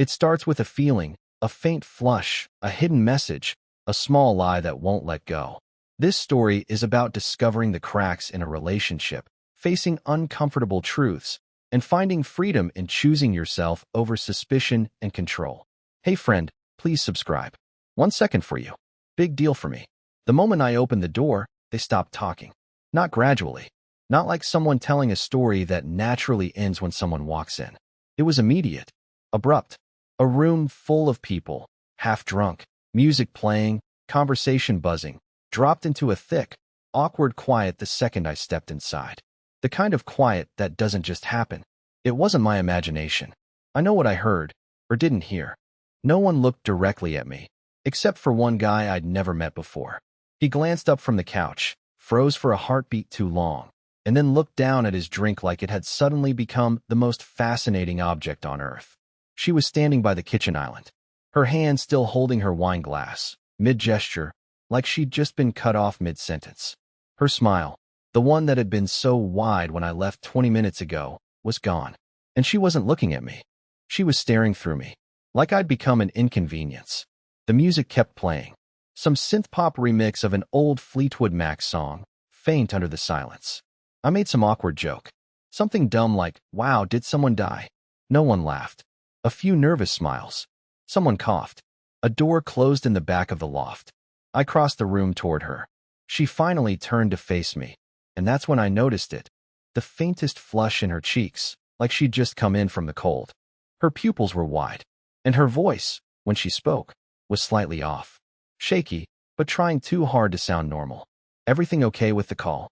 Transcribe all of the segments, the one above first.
It starts with a feeling, a faint flush, a hidden message, a small lie that won't let go. This story is about discovering the cracks in a relationship, facing uncomfortable truths, and finding freedom in choosing yourself over suspicion and control. Hey friend, please subscribe. 1 second for you. Big deal for me. The moment I opened the door, they stopped talking. Not gradually. Not like someone telling a story that naturally ends when someone walks in. It was immediate. Abrupt. A room full of people, half drunk, music playing, conversation buzzing, dropped into a thick, awkward quiet the second I stepped inside. The kind of quiet that doesn't just happen. It wasn't my imagination. I know what I heard, or didn't hear. No one looked directly at me, except for one guy I'd never met before. He glanced up from the couch, froze for a heartbeat too long, and then looked down at his drink like it had suddenly become the most fascinating object on earth. She was standing by the kitchen island, her hand still holding her wine glass, mid-gesture, like she'd just been cut off mid-sentence. Her smile, the one that had been so wide when I left 20 minutes ago, was gone. And she wasn't looking at me. She was staring through me, like I'd become an inconvenience. The music kept playing, some synth-pop remix of an old Fleetwood Mac song, faint under the silence. I made some awkward joke. Something dumb like, "Wow, did someone die?" No one laughed. A few nervous smiles. Someone coughed. A door closed in the back of the loft. I crossed the room toward her. She finally turned to face me, and that's when I noticed it. The faintest flush in her cheeks, like she'd just come in from the cold. Her pupils were wide, and her voice, when she spoke, was slightly off. Shaky, but trying too hard to sound normal. "Everything okay with the call?"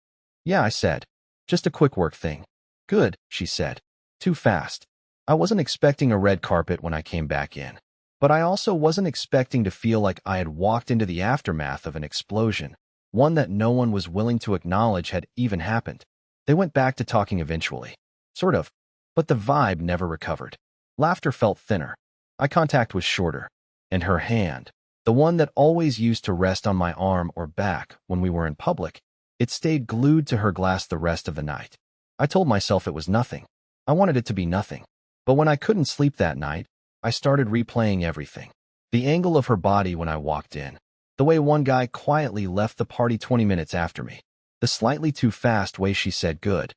"Yeah," I said. "Just a quick work thing." "Good," she said. Too fast. I wasn't expecting a red carpet when I came back in. But I also wasn't expecting to feel like I had walked into the aftermath of an explosion, one that no one was willing to acknowledge had even happened. They went back to talking eventually. Sort of. But the vibe never recovered. Laughter felt thinner. Eye contact was shorter. And her hand, the one that always used to rest on my arm or back when we were in public, it stayed glued to her glass the rest of the night. I told myself it was nothing. I wanted it to be nothing. But when I couldn't sleep that night, I started replaying everything. The angle of her body when I walked in. The way one guy quietly left the party 20 minutes after me. The slightly too fast way she said good.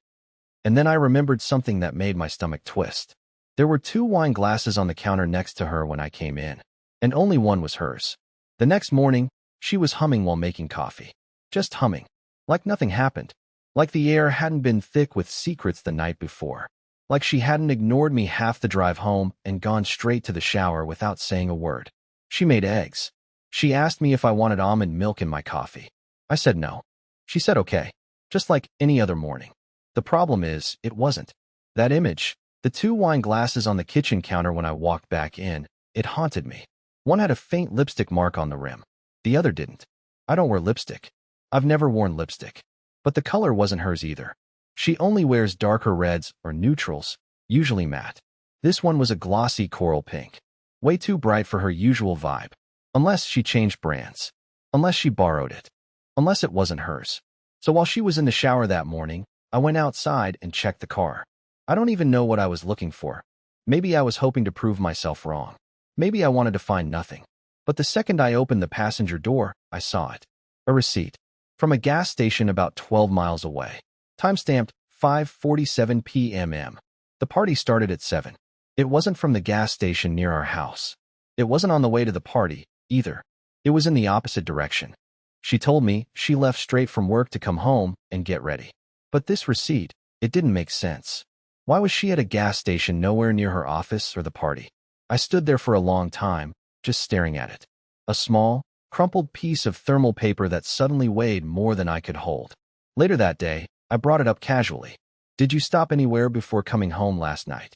And then I remembered something that made my stomach twist. There were 2 wine glasses on the counter next to her when I came in, and only one was hers. The next morning, she was humming while making coffee. Just humming. Like nothing happened. Like the air hadn't been thick with secrets the night before. Like she hadn't ignored me half the drive home and gone straight to the shower without saying a word. She made eggs. She asked me if I wanted almond milk in my coffee. I said no. She said okay, just like any other morning. The problem is, it wasn't. That image, the 2 wine glasses on the kitchen counter when I walked back in, it haunted me. One had a faint lipstick mark on the rim. The other didn't. I don't wear lipstick. I've never worn lipstick. But the color wasn't hers either. She only wears darker reds or neutrals, usually matte. This one was a glossy coral pink. Way too bright for her usual vibe. Unless she changed brands. Unless she borrowed it. Unless it wasn't hers. So while she was in the shower that morning, I went outside and checked the car. I don't even know what I was looking for. Maybe I was hoping to prove myself wrong. Maybe I wanted to find nothing. But the second I opened the passenger door, I saw it. A receipt. From a gas station about 12 miles away. Timestamped 5:47 p.m. The party started at 7. It wasn't from the gas station near our house. It wasn't on the way to the party, either. It was in the opposite direction. She told me she left straight from work to come home and get ready. But this receipt, it didn't make sense. Why was she at a gas station nowhere near her office or the party? I stood there for a long time, just staring at it. A small, crumpled piece of thermal paper that suddenly weighed more than I could hold. Later that day, I brought it up casually. "Did you stop anywhere before coming home last night?"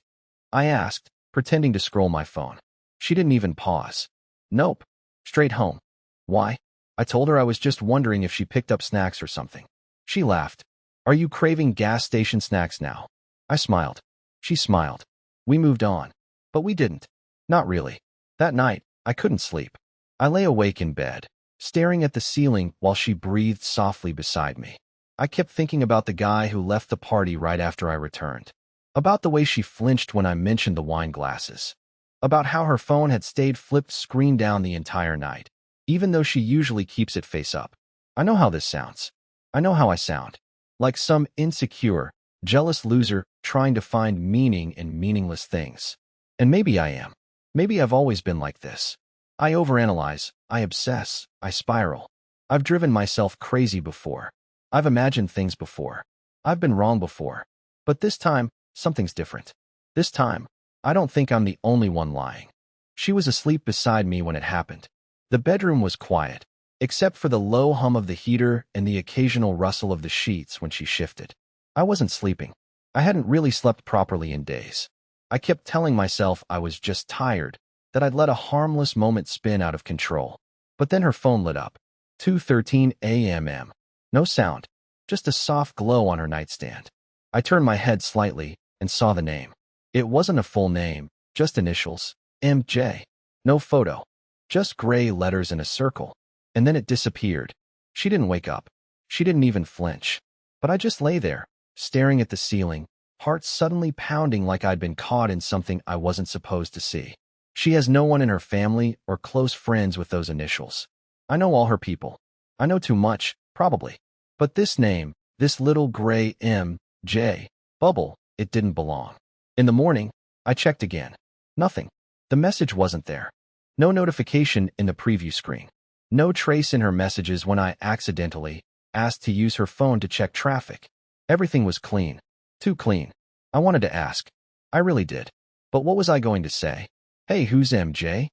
I asked, pretending to scroll my phone. She didn't even pause. "Nope. Straight home." "Why?" I told her I was just wondering if she picked up snacks or something. She laughed. "Are you craving gas station snacks now?" I smiled. She smiled. We moved on. But we didn't. Not really. That night, I couldn't sleep. I lay awake in bed, staring at the ceiling while she breathed softly beside me. I kept thinking about the guy who left the party right after I returned. About the way she flinched when I mentioned the wine glasses. about how her phone had stayed flipped screen down the entire night, even though she usually keeps it face up. I know how this sounds. I know how I sound. Like some insecure, jealous loser trying to find meaning in meaningless things. And maybe I am. Maybe I've always been like this. I overanalyze, I obsess, I spiral. I've driven myself crazy before. I've imagined things before. I've been wrong before. But this time, something's different. This time, I don't think I'm the only one lying. She was asleep beside me when it happened. The bedroom was quiet, except for the low hum of the heater and the occasional rustle of the sheets when she shifted. I wasn't sleeping. I hadn't really slept properly in days. I kept telling myself I was just tired, that I'd let a harmless moment spin out of control. But then her phone lit up. 2:13 a.m. No sound, just a soft glow on her nightstand. I turned my head slightly and saw the name. It wasn't a full name, just initials, MJ. No photo, just gray letters in a circle. And then it disappeared. She didn't wake up. She didn't even flinch. But I just lay there, staring at the ceiling, heart suddenly pounding like I'd been caught in something I wasn't supposed to see. She has no one in her family or close friends with those initials. I know all her people. I know too much, probably. But this name, this little gray M.J. bubble, it didn't belong. In the morning, I checked again. Nothing. The message wasn't there. No notification in the preview screen. No trace in her messages when I accidentally asked to use her phone to check traffic. Everything was clean. Too clean. I wanted to ask. I really did. But what was I going to say? Hey, who's MJ?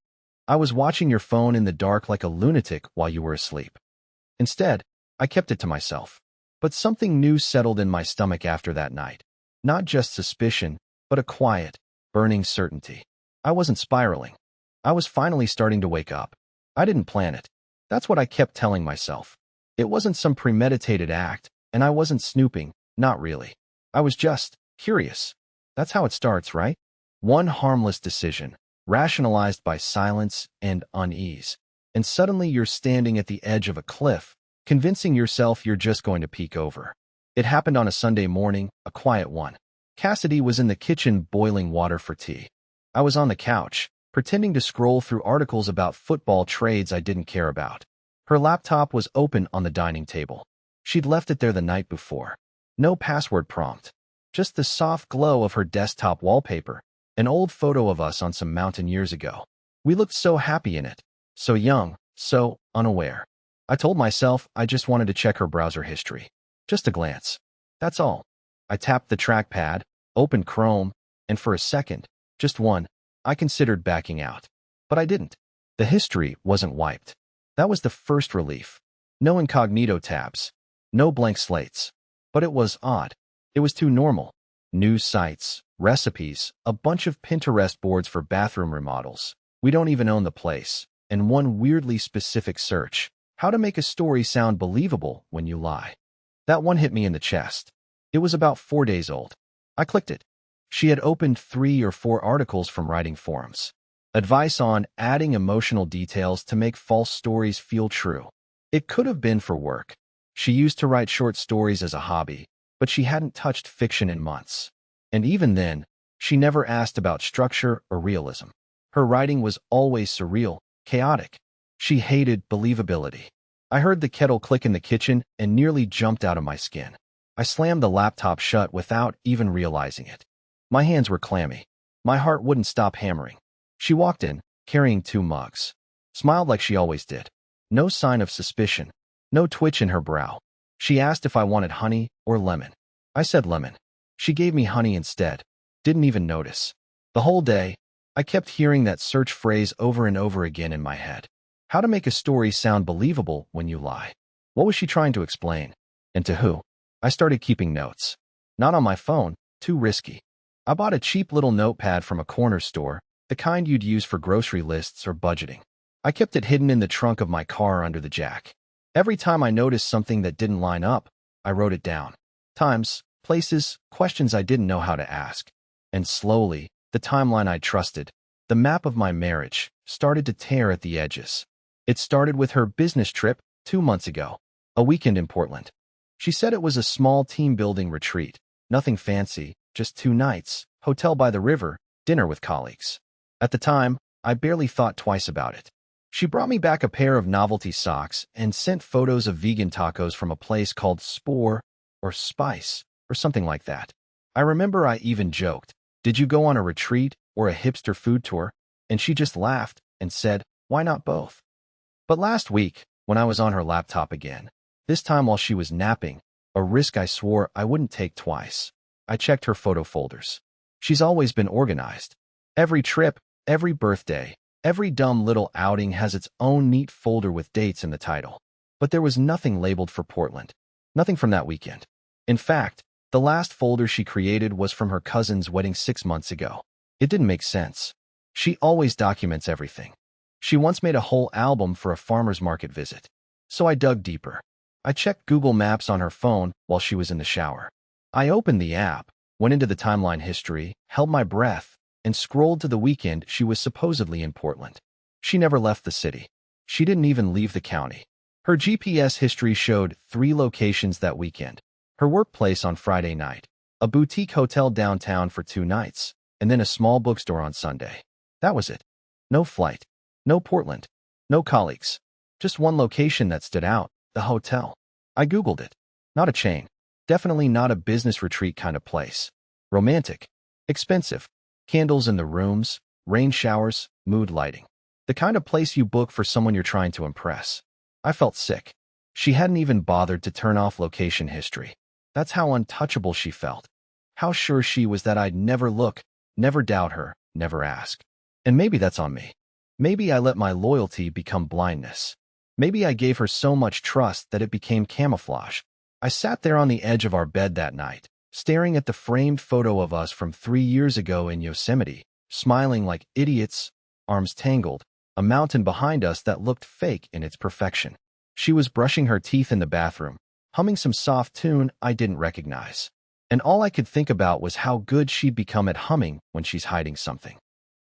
I was watching your phone in the dark like a lunatic while you were asleep. Instead, I kept it to myself. But something new settled in my stomach after that night. Not just suspicion, but a quiet, burning certainty. I wasn't spiraling. I was finally starting to wake up. I didn't plan it. That's what I kept telling myself. It wasn't some premeditated act, and I wasn't snooping, not really. I was just curious. That's how it starts, right? One harmless decision, rationalized by silence and unease. And suddenly you're standing at the edge of a cliff, convincing yourself you're just going to peek over. It happened on a Sunday morning, a quiet one. Cassidy was in the kitchen boiling water for tea. I was on the couch, pretending to scroll through articles about football trades I didn't care about. Her laptop was open on the dining table. She'd left it there the night before. No password prompt. Just the soft glow of her desktop wallpaper, an old photo of us on some mountain years ago. We looked so happy in it, so young, so unaware. I told myself I just wanted to check her browser history. Just a glance. That's all. I tapped the trackpad, opened Chrome, and for a second, just one, I considered backing out. But I didn't. The history wasn't wiped. That was the first relief. No incognito tabs. No blank slates. But it was odd. It was too normal. News sites, recipes, a bunch of Pinterest boards for bathroom remodels. We don't even own the place. And one weirdly specific search. How to make a story sound believable when you lie. That one hit me in the chest. It was about 4 days old. I clicked it. She had opened 3 or 4 articles from writing forums. Advice on adding emotional details to make false stories feel true. It could have been for work. She used to write short stories as a hobby, but she hadn't touched fiction in months. And even then, she never asked about structure or realism. Her writing was always surreal, chaotic. She hated believability. I heard the kettle click in the kitchen and nearly jumped out of my skin. I slammed the laptop shut without even realizing it. My hands were clammy. My heart wouldn't stop hammering. She walked in, carrying 2 mugs. Smiled like she always did. No sign of suspicion. No twitch in her brow. She asked if I wanted honey or lemon. I said lemon. She gave me honey instead. Didn't even notice. The whole day, I kept hearing that search phrase over and over again in my head. How to make a story sound believable when you lie. What was she trying to explain? And to who? I started keeping notes. Not on my phone, too risky. I bought a cheap little notepad from a corner store, the kind you'd use for grocery lists or budgeting. I kept it hidden in the trunk of my car under the jack. Every time I noticed something that didn't line up, I wrote it down. Times, places, questions I didn't know how to ask. And slowly, the timeline I trusted, the map of my marriage, started to tear at the edges. It started with her business trip 2 months ago, a weekend in Portland. She said it was a small team-building retreat, nothing fancy, just 2 nights, hotel by the river, dinner with colleagues. At the time, I barely thought twice about it. She brought me back a pair of novelty socks and sent photos of vegan tacos from a place called Spore or Spice or something like that. I remember I even joked, "Did you go on a retreat or a hipster food tour?" And she just laughed and said, "Why not both?" But last week, when I was on her laptop again, this time while she was napping, a risk I swore I wouldn't take twice, I checked her photo folders. She's always been organized. Every trip, every birthday, every dumb little outing has its own neat folder with dates in the title. But there was nothing labeled for Portland. Nothing from that weekend. In fact, the last folder she created was from her cousin's wedding 6 months ago. It didn't make sense. She always documents everything. She once made a whole album for a farmer's market visit. So I dug deeper. I checked Google Maps on her phone while she was in the shower. I opened the app, went into the timeline history, held my breath, and scrolled to the weekend she was supposedly in Portland. She never left the city. She didn't even leave the county. Her GPS history showed 3 locations that weekend. Her workplace on Friday night, a boutique hotel downtown for 2 nights, and then a small bookstore on Sunday. That was it. No flight. No Portland. No colleagues. Just one location that stood out, the hotel. I Googled it. Not a chain. Definitely not a business retreat kind of place. Romantic. Expensive. Candles in the rooms, rain showers, mood lighting. The kind of place you book for someone you're trying to impress. I felt sick. She hadn't even bothered to turn off location history. That's how untouchable she felt. How sure she was that I'd never look, never doubt her, never ask. And maybe that's on me. Maybe I let my loyalty become blindness. Maybe I gave her so much trust that it became camouflage. I sat there on the edge of our bed that night, staring at the framed photo of us from 3 years ago in Yosemite, smiling like idiots, arms tangled, a mountain behind us that looked fake in its perfection. She was brushing her teeth in the bathroom, humming some soft tune I didn't recognize. And all I could think about was how good she'd become at humming when she's hiding something.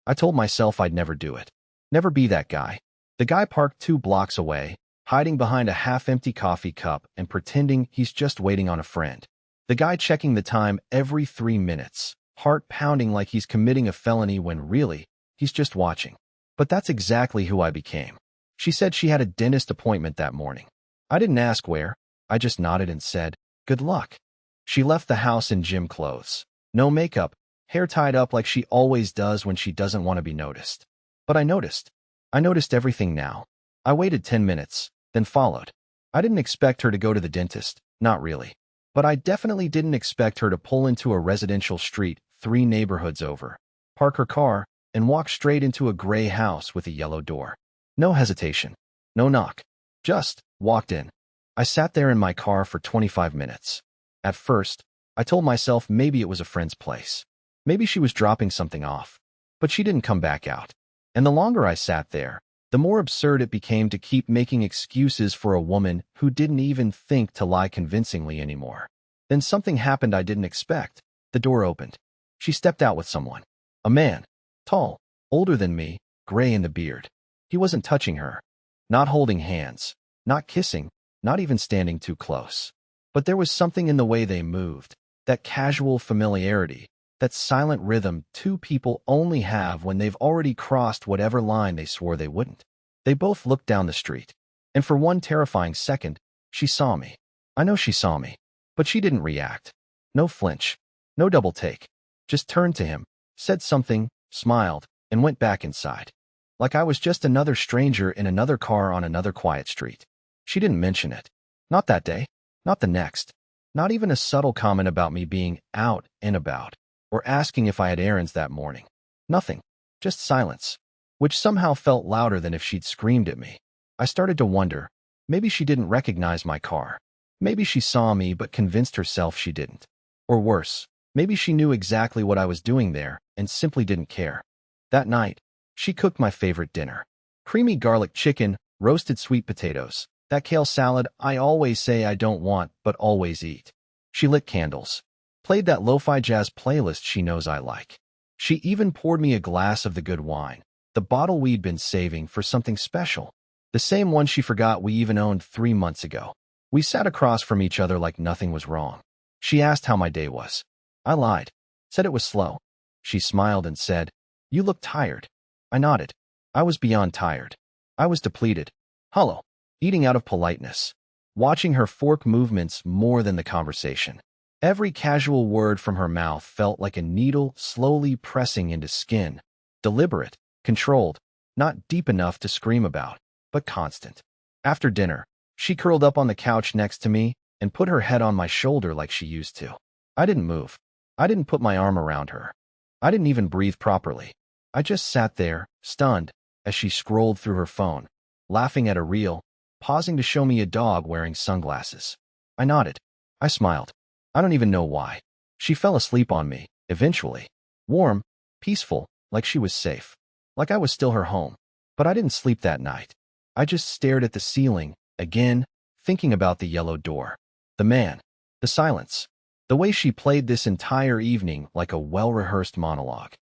I told myself I'd never do it. Never be that guy. The guy parked 2 blocks away, hiding behind a half-empty coffee cup and pretending he's just waiting on a friend. The guy checking the time every 3 minutes, heart pounding like he's committing a felony when really, he's just watching. But that's exactly who I became. She said she had a dentist appointment that morning. I didn't ask where. I just nodded and said, "Good luck." She left the house in gym clothes. No makeup, hair tied up like she always does when she doesn't want to be noticed. But I noticed. I noticed everything now. I waited 10 minutes, then followed. I didn't expect her to go to the dentist, not really. But I definitely didn't expect her to pull into a residential street 3 neighborhoods over, park her car, and walk straight into a gray house with a yellow door. No hesitation. No knock. Just walked in. I sat there in my car for 25 minutes. At first, I told myself maybe it was a friend's place. Maybe she was dropping something off. But she didn't come back out. And the longer I sat there, the more absurd it became to keep making excuses for a woman who didn't even think to lie convincingly anymore. Then something happened I didn't expect. The door opened. She stepped out with someone. A man. Tall. Older than me. Gray in the beard. He wasn't touching her. Not holding hands. Not kissing. Not even standing too close. But there was something in the way they moved. That casual familiarity. That silent rhythm 2 people only have when they've already crossed whatever line they swore they wouldn't. They both looked down the street. And for one terrifying second, she saw me. I know she saw me. But she didn't react. No flinch. No double take. Just turned to him, said something, smiled, and went back inside. Like I was just another stranger in another car on another quiet street. She didn't mention it. Not that day. Not the next. Not even a subtle comment about me being out and about, or asking if I had errands that morning. Nothing. Just silence, which somehow felt louder than if she'd screamed at me. I started to wonder, maybe she didn't recognize my car. Maybe she saw me but convinced herself she didn't. Or worse, maybe she knew exactly what I was doing there and simply didn't care. That night, she cooked my favorite dinner. Creamy garlic chicken, roasted sweet potatoes, that kale salad I always say I don't want but always eat. She lit candles. Played that lo-fi jazz playlist she knows I like. She even poured me a glass of the good wine, the bottle we'd been saving for something special. The same one she forgot we even owned 3 months ago. We sat across from each other like nothing was wrong. She asked how my day was. I lied. Said it was slow. She smiled and said, "You look tired." I nodded. I was beyond tired. I was depleted. Hollow. Eating out of politeness. Watching her fork movements more than the conversation. Every casual word from her mouth felt like a needle slowly pressing into skin. Deliberate, controlled, not deep enough to scream about, but constant. After dinner, she curled up on the couch next to me and put her head on my shoulder like she used to. I didn't move. I didn't put my arm around her. I didn't even breathe properly. I just sat there, stunned, as she scrolled through her phone, laughing at a reel, pausing to show me a dog wearing sunglasses. I nodded. I smiled. I don't even know why. She fell asleep on me, eventually. Warm, peaceful, like she was safe. Like I was still her home. But I didn't sleep that night. I just stared at the ceiling, again, thinking about the yellow door. The man. The silence. The way she played this entire evening like a well-rehearsed monologue.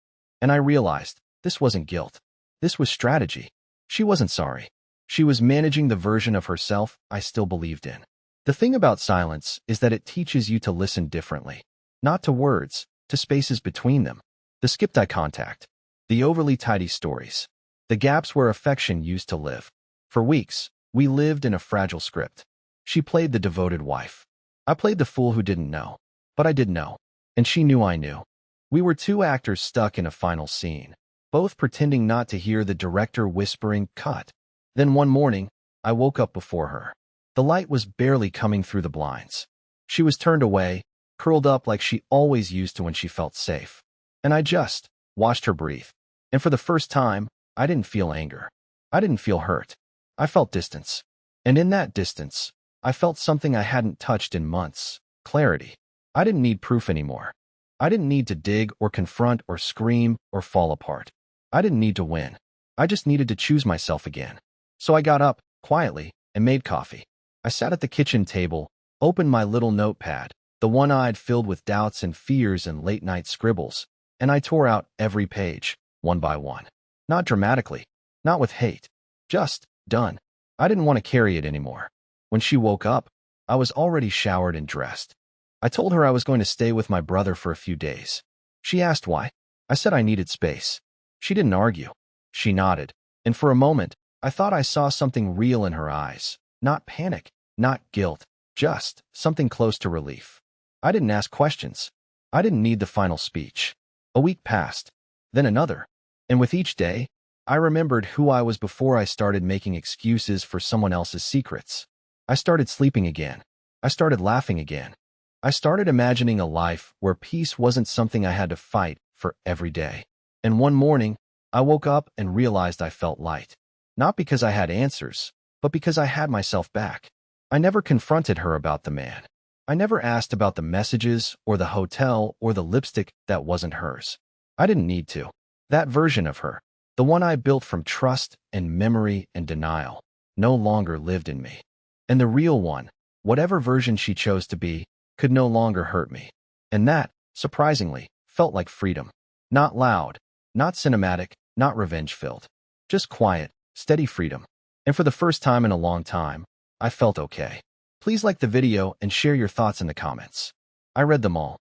And I realized, this wasn't guilt. This was strategy. She wasn't sorry. She was managing the version of herself I still believed in. The thing about silence is that it teaches you to listen differently. Not to words, to spaces between them. The skipped eye contact. The overly tidy stories. The gaps where affection used to live. For weeks, we lived in a fragile script. She played the devoted wife. I played the fool who didn't know. But I did know. And she knew I knew. We were two actors stuck in a final scene, both pretending not to hear the director whispering, "Cut." Then one morning, I woke up before her. The light was barely coming through the blinds. She was turned away, curled up like she always used to when she felt safe. And I just watched her breathe. And for the first time, I didn't feel anger. I didn't feel hurt. I felt distance. And in that distance, I felt something I hadn't touched in months. Clarity. I didn't need proof anymore. I didn't need to dig or confront or scream or fall apart. I didn't need to win. I just needed to choose myself again. So I got up, quietly, and made coffee. I sat at the kitchen table, opened my little notepad, the one I'd filled with doubts and fears and late-night scribbles, and I tore out every page, one by one. Not dramatically, not with hate. Just, done. I didn't want to carry it anymore. When she woke up, I was already showered and dressed. I told her I was going to stay with my brother for a few days. She asked why. I said I needed space. She didn't argue. She nodded, and for a moment, I thought I saw something real in her eyes. Not panic, not guilt, just something close to relief. I didn't ask questions. I didn't need the final speech. A week passed, then another, and with each day, I remembered who I was before I started making excuses for someone else's secrets. I started sleeping again. I started laughing again. I started imagining a life where peace wasn't something I had to fight for every day. And one morning, I woke up and realized I felt light. Not because I had answers, but because I had myself back. I never confronted her about the man. I never asked about the messages or the hotel or the lipstick that wasn't hers. I didn't need to. That version of her, the one I built from trust and memory and denial, no longer lived in me. And the real one, whatever version she chose to be, could no longer hurt me. And that, surprisingly, felt like freedom. Not loud, not cinematic, not revenge-filled. Just quiet, steady freedom. And for the first time in a long time, I felt okay. Please like the video and share your thoughts in the comments. I read them all.